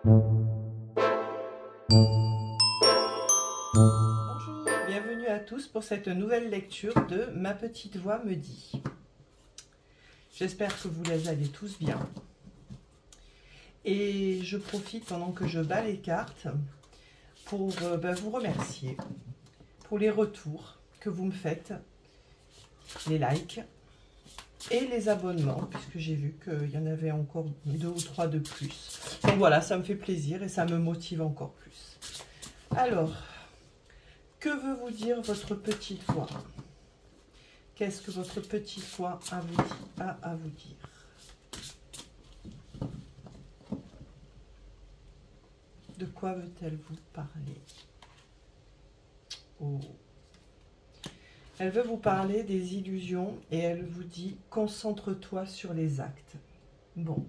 Bonjour, bienvenue à tous pour cette nouvelle lecture de Ma petite voix me dit. J'espère que vous les allez tous bien. Et je profite pendant que je bats les cartes pour vous remercier pour les retours que vous me faites, les likes et les abonnements, puisque j'ai vu qu'il y en avait encore 2 ou 3 de plus. Donc voilà, ça me fait plaisir et ça me motive encore plus. Alors, que veut vous dire votre petite voix? Qu'est-ce que votre petite voix a à vous dire? De quoi veut-elle vous parler? Oh. Elle veut vous parler des illusions et elle vous dit « Concentre-toi sur les actes ». Bon.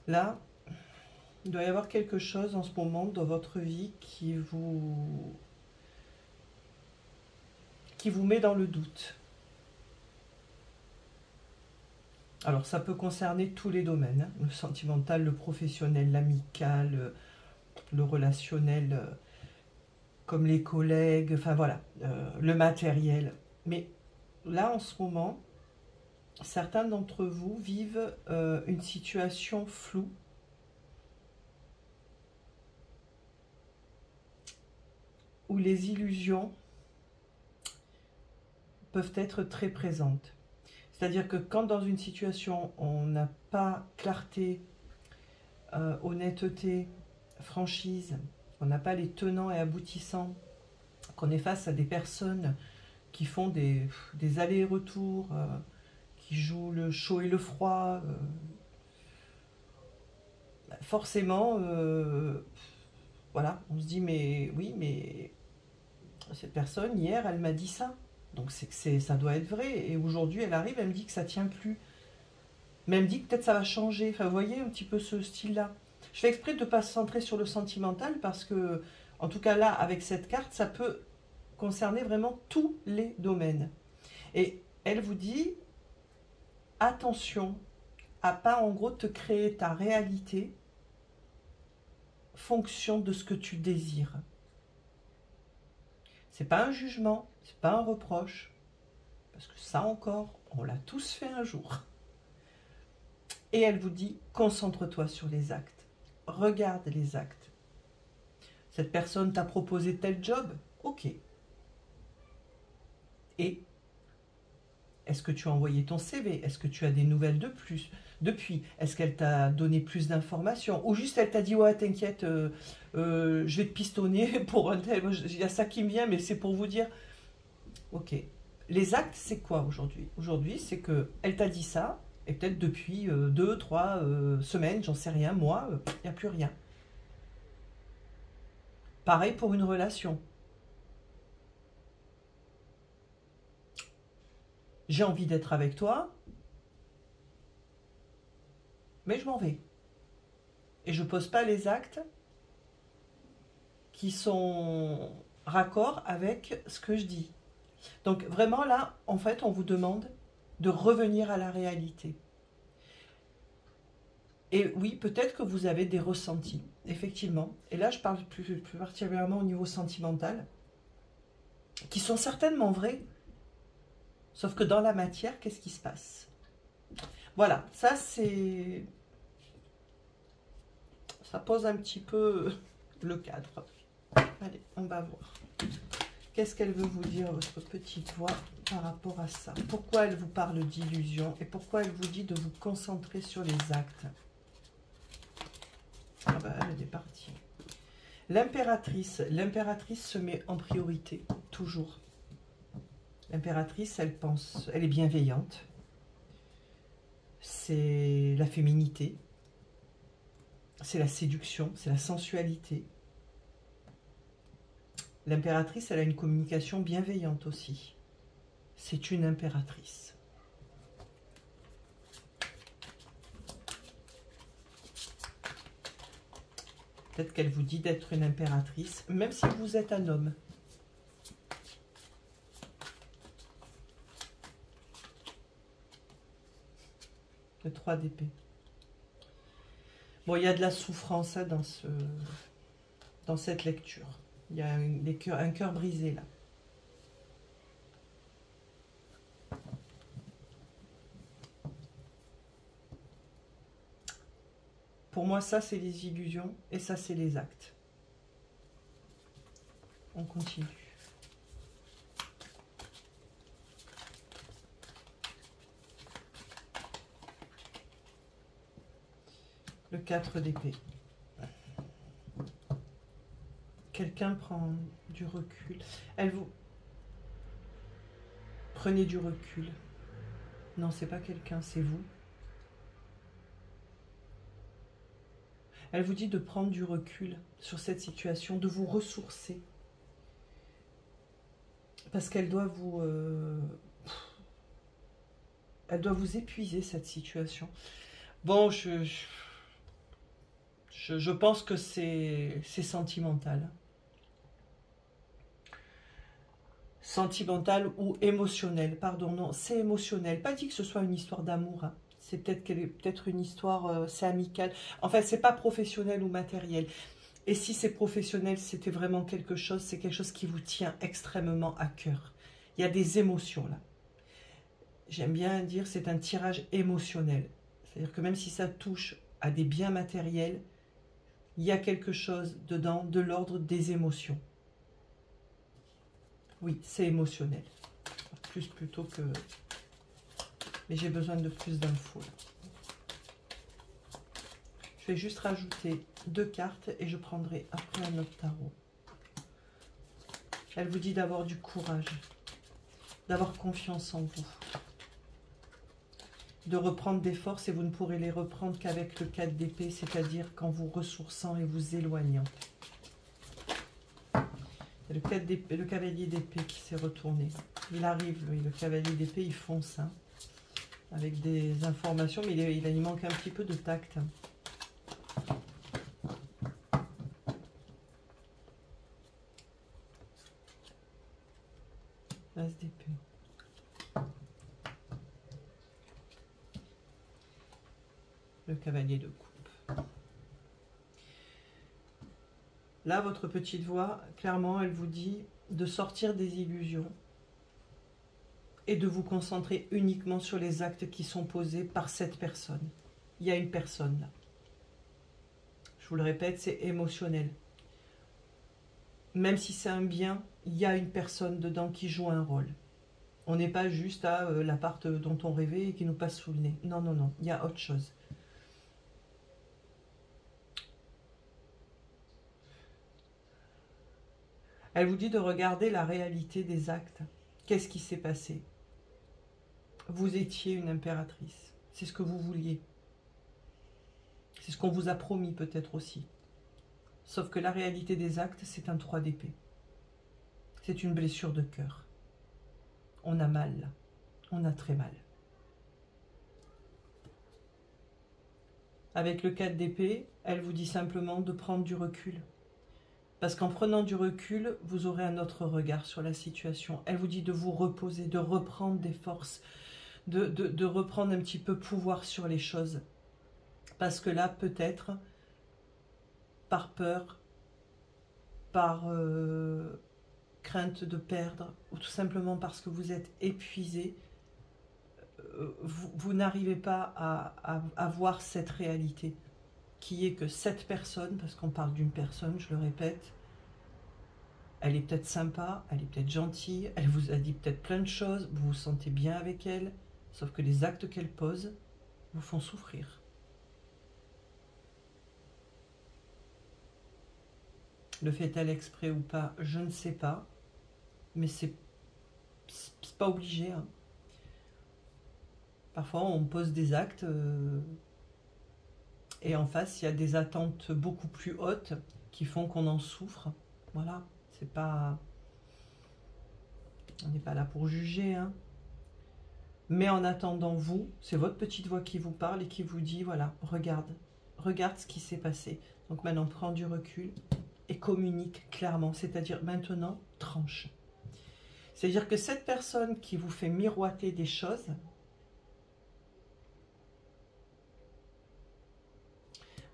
Là, il doit y avoir quelque chose en ce moment dans votre vie qui vous met dans le doute. Alors, ça peut concerner tous les domaines, hein, le sentimental, le professionnel, l'amical, le relationnel, comme les collègues, enfin voilà, le matériel. Mais là, en ce moment, certains d'entre vous vivent une situation floue. Où les illusions peuvent être très présentes. C'est-à-dire que quand dans une situation, on n'a pas clarté, honnêteté, franchise, on n'a pas les tenants et aboutissants, qu'on est face à des personnes qui font des allers-retours, qui jouent le chaud et le froid, forcément, voilà, on se dit, mais oui, mais cette personne, hier, elle m'a dit ça. Donc c'est que ça doit être vrai. Et aujourd'hui, elle arrive, elle me dit que ça ne tient plus. Mais elle me dit que peut-être ça va changer. Enfin, vous voyez un petit peu ce style-là. Je fais exprès de ne pas se centrer sur le sentimental parce que, en tout cas là, avec cette carte, ça peut concerner vraiment tous les domaines. Et elle vous dit, attention à pas en gros te créer ta réalité fonction de ce que tu désires. C'est pas un jugement, c'est pas un reproche, parce que ça encore, on l'a tous fait un jour. Et elle vous dit, concentre-toi sur les actes. Regarde les actes. Cette personne t'a proposé tel job? Ok. Et est-ce que tu as envoyé ton CV? Est-ce que tu as des nouvelles de plus depuis? Est-ce qu'elle t'a donné plus d'informations? Ou juste elle t'a dit, ouais, t'inquiète, je vais te pistonner pour un tel... Il y a ça qui me vient, mais c'est pour vous dire... Ok. Les actes, c'est quoi aujourd'hui? Aujourd'hui, c'est qu'elle t'a dit ça, et peut-être depuis 2, 3 semaines, j'en sais rien, mois, il n'y a plus rien. Pareil pour une relation. J'ai envie d'être avec toi, mais je m'en vais. Et je ne pose pas les actes qui sont raccords avec ce que je dis. Donc vraiment là, en fait, on vous demande de revenir à la réalité. Et oui, peut-être que vous avez des ressentis, effectivement. Et là, je parle plus particulièrement au niveau sentimental, qui sont certainement vrais. Sauf que dans la matière, qu'est-ce qui se passe? Voilà, ça c'est... Ça pose un petit peu le cadre. Allez, on va voir. Qu'est-ce qu'elle veut vous dire, votre petite voix, par rapport à ça? Pourquoi elle vous parle d'illusion? Et pourquoi elle vous dit de vous concentrer sur les actes? Ah bah, elle est partie. L'impératrice se met en priorité, toujours. L'impératrice, elle pense, elle est bienveillante. C'est la féminité. C'est la séduction, c'est la sensualité. L'impératrice, elle a une communication bienveillante aussi. C'est une impératrice. Peut-être qu'elle vous dit d'être une impératrice, même si vous êtes un homme. Le 3 d'épée. Bon, il y a de la souffrance hein, dans cette lecture. Il y a un cœur brisé là. Pour moi, ça, c'est les illusions et ça, c'est les actes. On continue. Le 4 d'épée. Quelqu'un prend du recul. Elle vous... Prenez du recul. Non, c'est pas quelqu'un, c'est vous. Elle vous dit de prendre du recul sur cette situation, de vous ressourcer. Parce qu'elle doit vous... elle doit vous épuiser, cette situation. Bon, je pense que c'est sentimental. Sentimental ou émotionnel, pardon, non, c'est émotionnel. Pas dit que ce soit une histoire d'amour, hein. C'est peut-être une histoire, c'est amical. En fait, c'est pas professionnel ou matériel. Et si c'est professionnel, c'était vraiment quelque chose, c'est quelque chose qui vous tient extrêmement à cœur. Il y a des émotions là. J'aime bien dire, c'est un tirage émotionnel. C'est-à-dire que même si ça touche à des biens matériels, il y a quelque chose dedans de l'ordre des émotions. Oui, c'est émotionnel. Plus plutôt que... Mais j'ai besoin de plus d'infos. Je vais juste rajouter 2 cartes et je prendrai après un autre tarot. Elle vous dit d'avoir du courage, d'avoir confiance en vous, de reprendre des forces et vous ne pourrez les reprendre qu'avec le 4 d'épée, c'est-à-dire qu'en vous ressourçant et vous éloignant. Le cavalier d'épée qui s'est retourné. Il arrive, lui, le cavalier d'épée, il fonce, hein, avec des informations, mais il manque un petit peu de tact. As d'épée. Le cavalier de coupe. Là, votre petite voix, clairement, elle vous dit de sortir des illusions et de vous concentrer uniquement sur les actes qui sont posés par cette personne. Il y a une personne là. Je vous le répète, c'est émotionnel. Même si c'est un bien, il y a une personne dedans qui joue un rôle. On n'est pas juste à l'appart dont on rêvait et qui nous passe sous le nez. Non, non, non, il y a autre chose. Elle vous dit de regarder la réalité des actes. Qu'est-ce qui s'est passé? Vous étiez une impératrice. C'est ce que vous vouliez. C'est ce qu'on vous a promis peut-être aussi. Sauf que la réalité des actes, c'est un 3 d'épée. C'est une blessure de cœur. On a mal, là. On a très mal. Avec le 4 d'épée, elle vous dit simplement de prendre du recul. Parce qu'en prenant du recul, vous aurez un autre regard sur la situation. Elle vous dit de vous reposer, de reprendre des forces, de reprendre un petit peu pouvoir sur les choses. Parce que là, peut-être, par peur, par crainte de perdre, ou tout simplement parce que vous êtes épuisé, vous n'arrivez pas à voir cette réalité, qui est que cette personne, parce qu'on parle d'une personne, je le répète, elle est peut-être sympa, elle est peut-être gentille, elle vous a dit peut-être plein de choses, vous vous sentez bien avec elle, sauf que les actes qu'elle pose vous font souffrir. Le fait-elle exprès ou pas, je ne sais pas, mais c'est pas obligé. Hein. Parfois, on pose des actes et en face, il y a des attentes beaucoup plus hautes qui font qu'on en souffre. Voilà, c'est pas... On n'est pas là pour juger. Hein. Mais en attendant, vous, c'est votre petite voix qui vous parle et qui vous dit, voilà, regarde ce qui s'est passé. Donc maintenant, prends du recul et communique clairement. C'est-à-dire, maintenant, tranche. C'est-à-dire que cette personne qui vous fait miroiter des choses,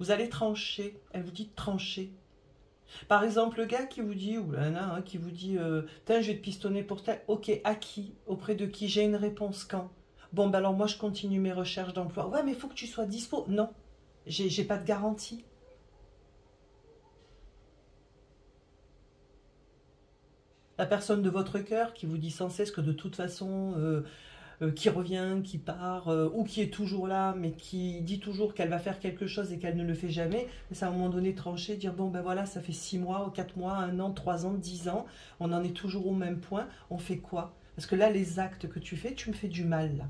Vous allez trancher. Elle vous dit de trancher. Par exemple, le gars qui vous dit, ou la nana, hein, qui vous dit, je vais te pistonner pour tel. Ok, à qui? Auprès de qui? J'ai une réponse quand? Bon, ben alors moi, je continue mes recherches d'emploi. Ouais, mais il faut que tu sois dispo. Non, j'ai pas de garantie. La personne de votre cœur qui vous dit sans cesse que de toute façon, qui revient, qui part, ou qui est toujours là, mais qui dit toujours qu'elle va faire quelque chose et qu'elle ne le fait jamais, c'est à un moment donné trancher, dire bon ben voilà, ça fait 6 mois, 4 mois, 1 an, 3 ans, 10 ans, on en est toujours au même point, on fait quoi? Parce que là, les actes que tu fais, tu me fais du mal là.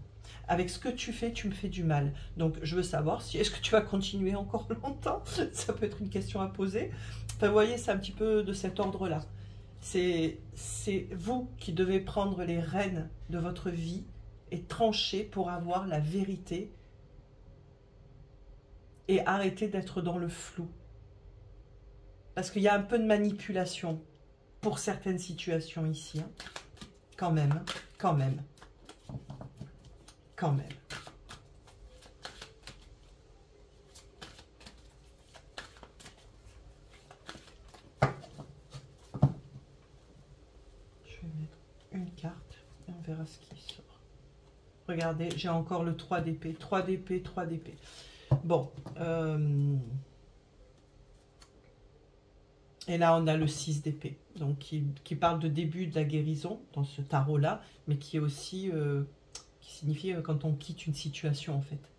Avec ce que tu fais, tu me fais du mal. Donc je veux savoir si est-ce que tu vas continuer encore longtemps? Ça peut être une question à poser. Enfin, vous voyez, c'est un petit peu de cet ordre-là. C'est vous qui devez prendre les rênes de votre vie et trancher pour avoir la vérité et arrêter d'être dans le flou. Parce qu'il y a un peu de manipulation pour certaines situations ici. Hein. Quand même, quand même, quand même. Je vais mettre une carte et on verra ce qui sort. Regardez, j'ai encore le 3 d'épée, 3 d'épée, 3 d'épée. Bon. Et là, on a le 6 d'épée. Donc, qui parle de début de la guérison dans ce tarot-là, mais qui est aussi, qui signifie quand on quitte une situation, en fait.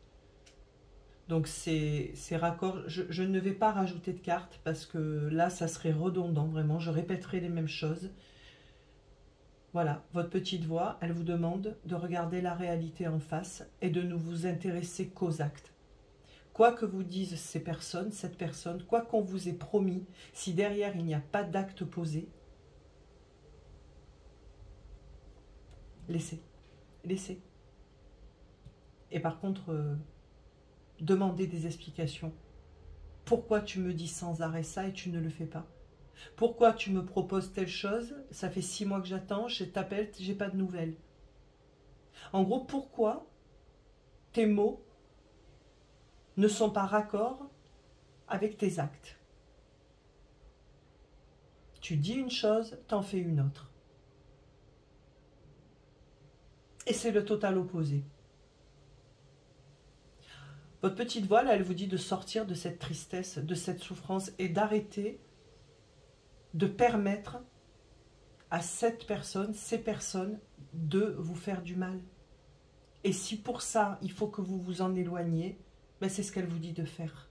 Donc, c'est raccord. Je ne vais pas rajouter de cartes parce que là, ça serait redondant, vraiment. Je répéterai les mêmes choses. Voilà, votre petite voix, elle vous demande de regarder la réalité en face et de ne vous intéresser qu'aux actes. Quoi que vous disent ces personnes, cette personne, quoi qu'on vous ait promis, si derrière il n'y a pas d'acte posé, laissez, laissez. Et par contre, demandez des explications. Pourquoi tu me dis sans arrêt ça et tu ne le fais pas? Pourquoi tu me proposes telle chose? Ça fait 6 mois que j'attends, je t'appelle, j'ai pas de nouvelles. En gros, pourquoi tes mots ne sont pas raccords avec tes actes? Tu dis une chose, t'en fais une autre. Et c'est le total opposé. Votre petite voix, là, elle vous dit de sortir de cette tristesse, de cette souffrance et d'arrêter de permettre à cette personne, ces personnes, de vous faire du mal. Et si pour ça, il faut que vous vous en éloigniez, ben c'est ce qu'elle vous dit de faire.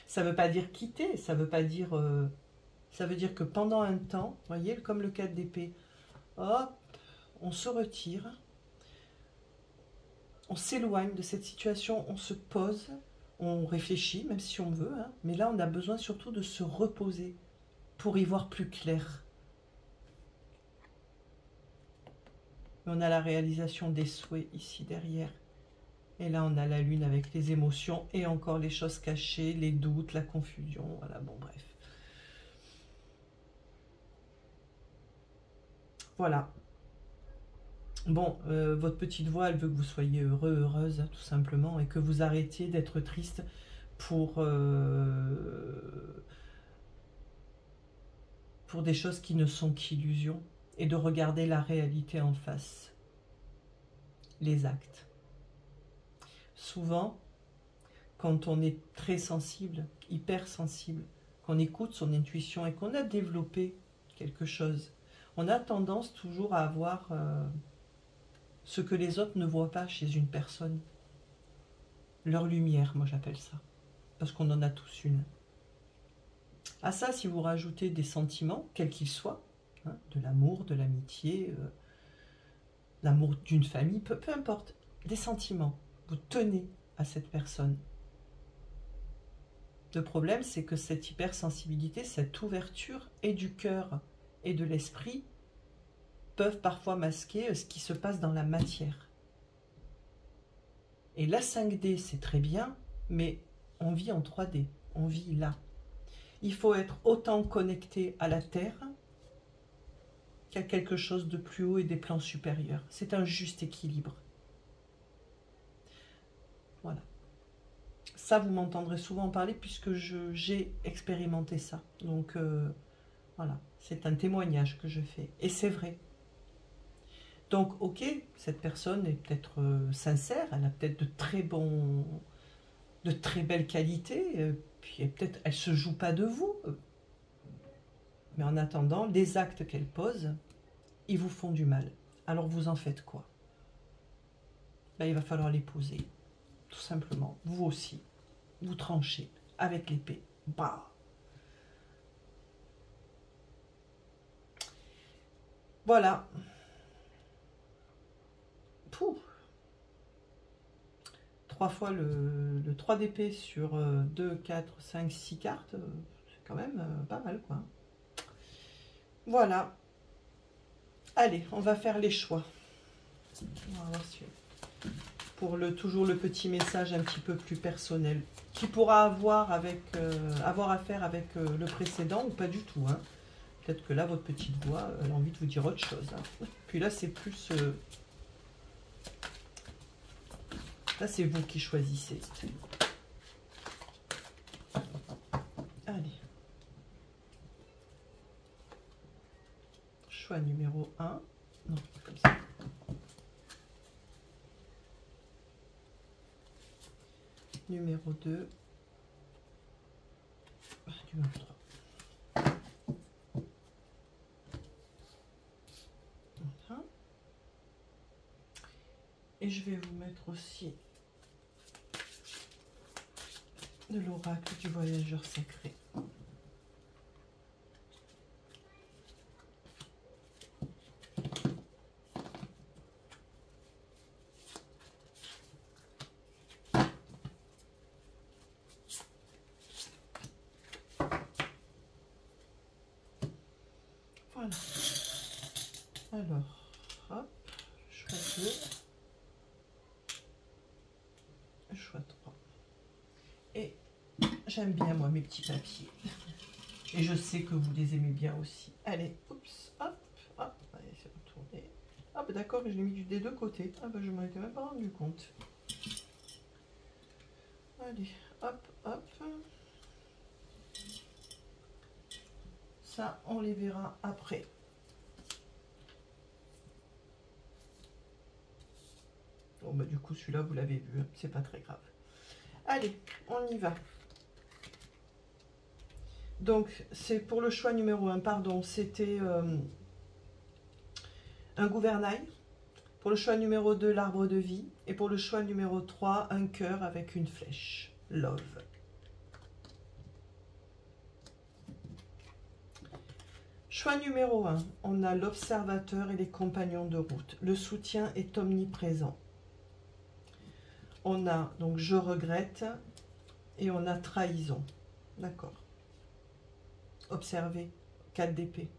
Ça ne veut pas dire quitter, ça veut pas dire... ça veut dire que pendant un temps, voyez, comme le 4 d'épée, hop, on se retire, on s'éloigne de cette situation, on se pose, on réfléchit, même si on veut, hein, mais là, on a besoin surtout de se reposer pour y voir plus clair. On a la réalisation des souhaits ici derrière. Et là, on a la lune avec les émotions et encore les choses cachées, les doutes, la confusion. Voilà, bon, bref. Voilà. Bon, votre petite voix, elle veut que vous soyez heureux, heureuse, tout simplement, et que vous arrêtiez d'être triste pour des choses qui ne sont qu'illusions, et de regarder la réalité en face, les actes. Souvent, quand on est très sensible, hyper sensible, qu'on écoute son intuition et qu'on a développé quelque chose, on a tendance toujours à avoir ce que les autres ne voient pas chez une personne. Leur lumière, moi j'appelle ça, parce qu'on en a tous une. À ça, si vous rajoutez des sentiments, quels qu'ils soient, hein, de l'amour, de l'amitié, l'amour d'une famille, peu importe, des sentiments, vous tenez à cette personne. Le problème, c'est que cette hypersensibilité, cette ouverture et du cœur et de l'esprit peuvent parfois masquer ce qui se passe dans la matière. Et la 5D, c'est très bien, mais on vit en 3D, on vit là. Il faut être autant connecté à la Terre qu'à quelque chose de plus haut et des plans supérieurs. C'est un juste équilibre. Voilà. ça, vous m'entendrez souvent parler puisque j'ai expérimenté ça. Donc, voilà, c'est un témoignage que je fais. Et c'est vrai. Donc, ok, cette personne est peut-être sincère, elle a peut-être de très belles qualités, puis peut-être elle se joue pas de vous. Mais en attendant, les actes qu'elle pose, ils vous font du mal. Alors vous en faites quoi? Ben, il va falloir les poser, tout simplement. Vous aussi, vous tranchez avec l'épée. Bah. Voilà. Pouh. 3 fois le 3 d'épée sur 2, 4, 5, 6 cartes, c'est quand même pas mal, quoi. Voilà. Allez, on va faire les choix. On va voir si... Pour toujours le petit message un petit peu plus personnel, qui pourra avoir à faire avec le précédent ou pas du tout. Hein. Peut-être que là, votre petite voix, elle a envie de vous dire autre chose. Hein. Puis là, c'est plus... là, c'est vous qui choisissez. Allez. Choix numéro 1. Non, comme ça. Numéro 2. Numéro 3. Voilà. Et je vais vous mettre aussi de l'oracle du voyageur sacré. Voilà. Alors, hop, choix 2, choix 3. Et j'aime bien, moi, mes petits papiers. Et je sais que vous les aimez bien aussi. Allez, oups, hop, hop, allez, c'est retourné. Ah, bah d'accord, je l'ai mis des deux côtés. Ah, bah je m'en étais même pas rendu compte. Allez, hop, hop. Ça, on les verra après. Bon, bah du coup, celui-là, vous l'avez vu, hein, c'est pas très grave. Allez, on y va. Donc, c'est pour le choix numéro 1, pardon, c'était un gouvernail. Pour le choix numéro 2, l'arbre de vie. Et pour le choix numéro 3, un cœur avec une flèche. Love. Choix numéro 1, on a l'observateur et les compagnons de route. Le soutien est omniprésent. On a donc je regrette et on a trahison. D'accord. Observez, 4 d'épée.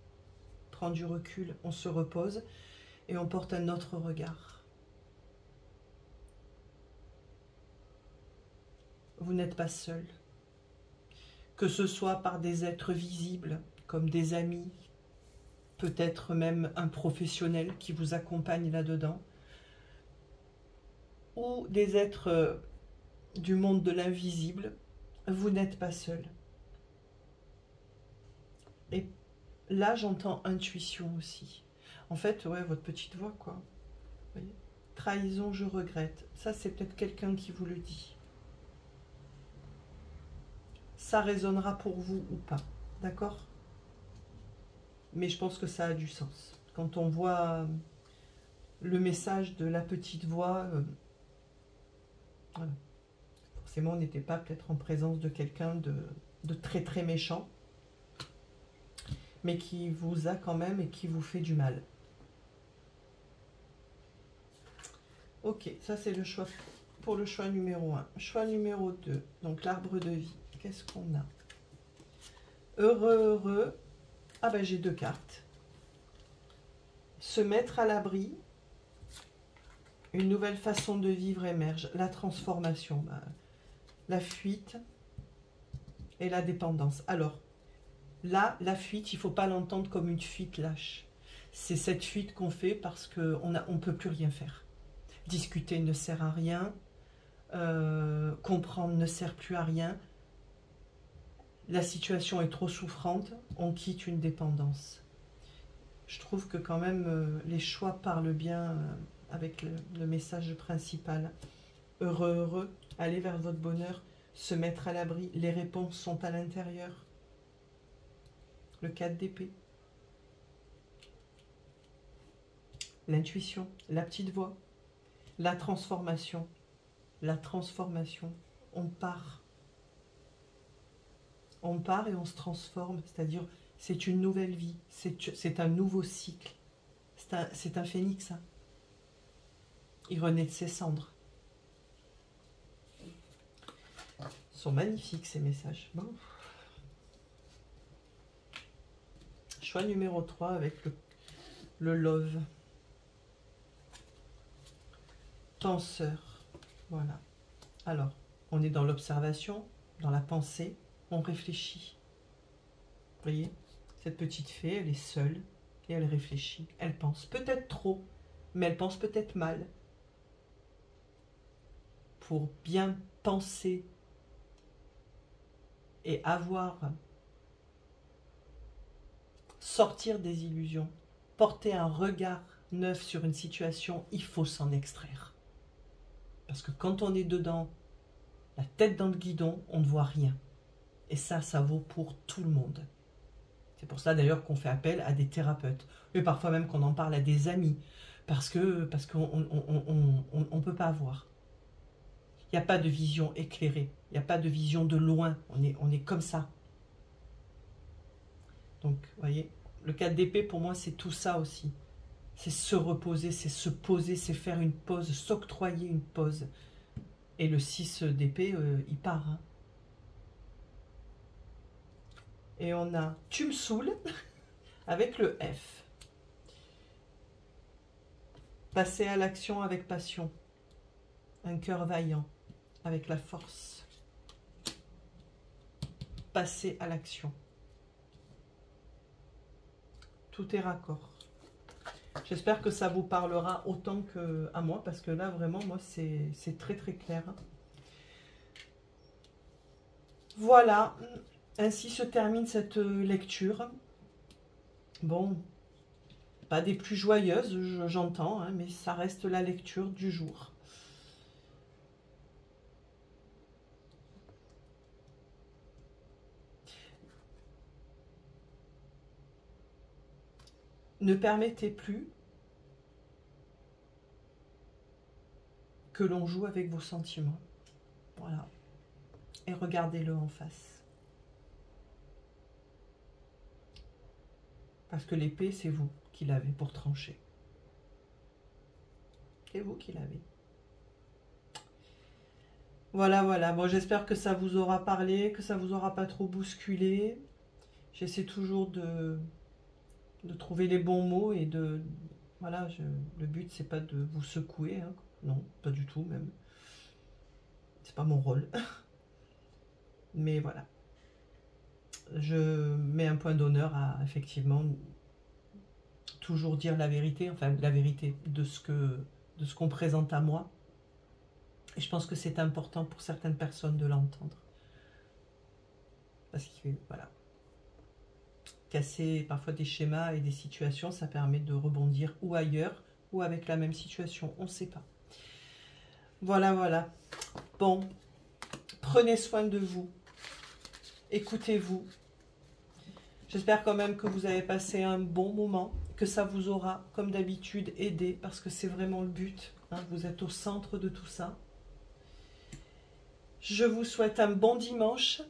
Prends du recul, on se repose et on porte un autre regard. Vous n'êtes pas seul. Que ce soit par des êtres visibles, comme des amis, peut-être même un professionnel qui vous accompagne là-dedans, ou des êtres du monde de l'invisible, vous n'êtes pas seul. Et là, j'entends intuition aussi. En fait, ouais, votre petite voix, quoi. Vous voyez ? Trahison, je regrette. Ça, c'est peut-être quelqu'un qui vous le dit. Ça résonnera pour vous ou pas, d'accord ? Mais je pense que ça a du sens. Quand on voit le message de la petite voix, voilà. Forcément, on n'était pas peut-être en présence de quelqu'un de très très méchant, mais qui vous a quand même et qui vous fait du mal. Ok, ça c'est le choix pour le choix numéro 1. Choix numéro 2, donc l'arbre de vie. Qu'est-ce qu'on a? Heureux, heureux. Ah ben j'ai 2 cartes. Se mettre à l'abri. Une nouvelle façon de vivre émerge. La transformation, la fuite et la dépendance. Alors, là, la fuite, il ne faut pas l'entendre comme une fuite lâche. C'est cette fuite qu'on fait parce qu'on ne peut plus rien faire. Discuter ne sert à rien. comprendre ne sert plus à rien. La situation est trop souffrante, on quitte une dépendance. Je trouve que quand même les choix parlent bien avec le message principal. Heureux, heureux, allez vers votre bonheur, se mettre à l'abri. Les réponses sont à l'intérieur. Le 4 d'épée. L'intuition, la petite voix, la transformation. La transformation, on part. On part et on se transforme, c'est-à-dire c'est une nouvelle vie, c'est un nouveau cycle. C'est un phénix. Hein. Il renaît de ses cendres. Ils sont magnifiques ces messages. Bon. Choix numéro 3 avec le love. Penseur. Voilà. Alors, on est dans l'observation, dans la pensée, on réfléchit. Vous voyez, cette petite fée, elle est seule et elle réfléchit. Elle pense peut-être trop, mais elle pense peut-être mal. Pour bien penser et sortir des illusions, porter un regard neuf sur une situation, il faut s'en extraire. Parce que quand on est dedans, la tête dans le guidon, on ne voit rien. Et ça vaut pour tout le monde. C'est pour ça d'ailleurs qu'on fait appel à des thérapeutes. Et parfois même qu'on en parle à des amis. Parce qu'on ne peut pas voir. Il n'y a pas de vision éclairée. Il n'y a pas de vision de loin. On est comme ça. Donc, vous voyez, le 4 d'épée, pour moi, c'est tout ça aussi. C'est se reposer, c'est se poser, c'est faire une pause, s'octroyer une pause. Et le 6 d'épée, il part. Hein. Et on a « Tu me saoules » avec le F. Passer à l'action avec passion. Un cœur vaillant avec la force. Passer à l'action. Tout est raccord. J'espère que ça vous parlera autant qu'à moi, parce que là, vraiment, moi, c'est très, très clair. Voilà, ainsi se termine cette lecture. Bon, pas des plus joyeuses, j'entends, hein, mais ça reste la lecture du jour. Ne permettez plus que l'on joue avec vos sentiments. Voilà. Et regardez-le en face. Parce que l'épée, c'est vous qui l'avez pour trancher. C'est vous qui l'avez. Voilà, voilà. Bon, j'espère que ça vous aura parlé, que ça vous aura pas trop bousculé. J'essaie toujours de trouver les bons mots et de... Voilà, le but, c'est pas de vous secouer. Hein. Non, pas du tout, même. C'est pas mon rôle. Mais voilà. Je mets un point d'honneur à, effectivement, toujours dire la vérité, enfin, la vérité de ce qu'on présente à moi. Et je pense que c'est important pour certaines personnes de l'entendre. Parce que, voilà. Casser parfois des schémas et des situations, ça permet de rebondir ou ailleurs, ou avec la même situation, on ne sait pas. Voilà, voilà. Bon, prenez soin de vous. Écoutez-vous. J'espère quand même que vous avez passé un bon moment, que ça vous aura, comme d'habitude, aidé, parce que c'est vraiment le but. Hein, vous êtes au centre de tout ça. Je vous souhaite un bon dimanche.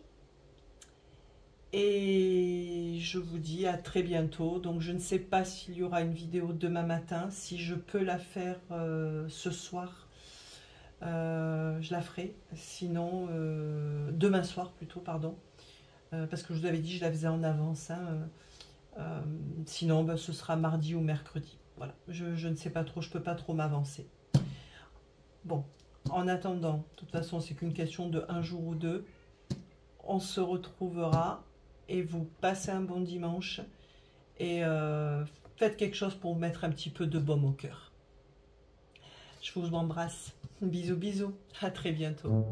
Et je vous dis à très bientôt. Donc je ne sais pas s'il y aura une vidéo demain matin. Si je peux la faire ce soir, je la ferai. Sinon, demain soir plutôt, pardon. Parce que je vous avais dit, je la faisais en avance. Hein, sinon, ben, ce sera mardi ou mercredi. Voilà, je ne sais pas trop, je ne peux pas trop m'avancer. Bon, en attendant, de toute façon, c'est qu'une question de un jour ou deux. On se retrouvera et vous passez un bon dimanche et faites quelque chose pour vous mettre un petit peu de baume au cœur. Je vous embrasse. Bisous, bisous. À très bientôt.